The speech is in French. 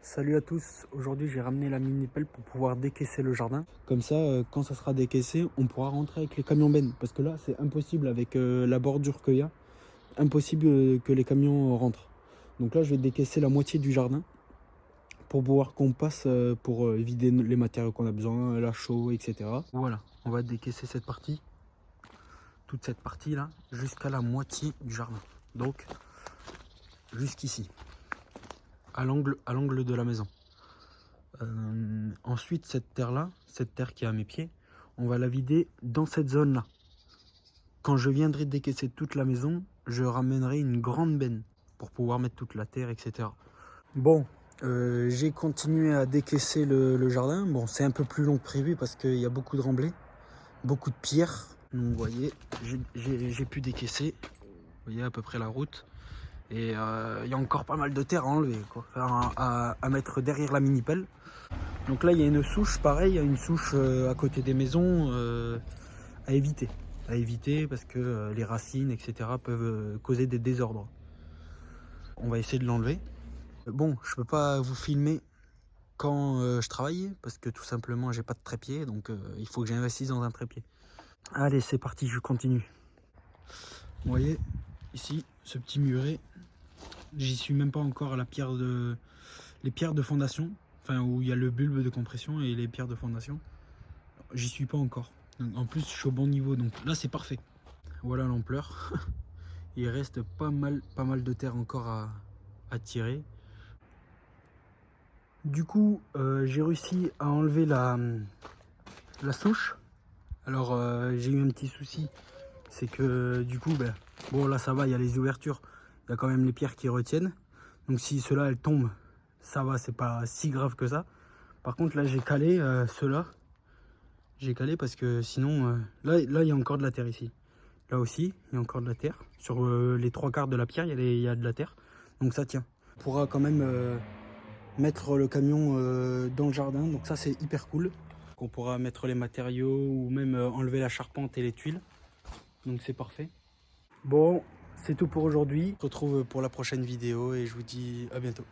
Salut à tous, aujourd'hui j'ai ramené la mini pelle pour pouvoir décaisser le jardin. Comme ça, quand ça sera décaissé, on pourra rentrer avec les camions bennes. Parce que là, c'est impossible avec la bordure qu'il y a. Impossible que les camions rentrent. Donc là, je vais décaisser la moitié du jardin pour pouvoir qu'on passe pour vider les matériaux qu'on a besoin, la chaux, etc. Voilà, on va décaisser cette partie, toute cette partie là, jusqu'à la moitié du jardin. Donc, jusqu'ici, à l'angle de la maison. Ensuite, cette terre-là, cette terre qui est à mes pieds, on va la vider dans cette zone-là. Quand je viendrai décaisser toute la maison, je ramènerai une grande benne pour pouvoir mettre toute la terre, etc. Bon, j'ai continué à décaisser le jardin. Bon, c'est un peu plus long que prévu parce qu'il y a beaucoup de remblais, beaucoup de pierres. Donc, vous voyez, j'ai pu décaisser. Vous voyez à peu près la route. Et il y a encore pas mal de terre à enlever, quoi. Enfin, à mettre derrière la mini pelle. Donc là, il y a une souche, pareil, il y a une souche à côté des maisons à éviter. À éviter parce que les racines, etc. peuvent causer des désordres. On va essayer de l'enlever. Bon, je peux pas vous filmer quand je travaille parce que tout simplement, j'ai pas de trépied. Donc il faut que j'investisse dans un trépied. Allez, c'est parti, je continue. Vous voyez, ici, ce petit muret, j'y suis même pas encore à les pierres de fondation. Enfin, où il y a le bulbe de compression et les pierres de fondation. J'y suis pas encore. Donc, en plus, je suis au bon niveau. Donc là, c'est parfait. Voilà l'ampleur. Il reste pas mal de terre encore à tirer. Du coup, j'ai réussi à enlever la souche. Alors, j'ai eu un petit souci. C'est que du coup, ben, bon, là, ça va, il y a les ouvertures. Il y a quand même les pierres qui retiennent. Donc, si ceux-là, elles tombent, ça va, c'est pas si grave que ça. Par contre, là, j'ai calé ceux-là. J'ai calé parce que sinon, là, il y a encore de la terre ici. Là aussi, il y a encore de la terre. Sur les 3/4 de la pierre, il y a de la terre. Donc ça tient. On pourra quand même mettre le camion dans le jardin. Donc ça, c'est hyper cool. On pourra mettre les matériaux ou même enlever la charpente et les tuiles. Donc c'est parfait. Bon, c'est tout pour aujourd'hui. On se retrouve pour la prochaine vidéo et je vous dis à bientôt.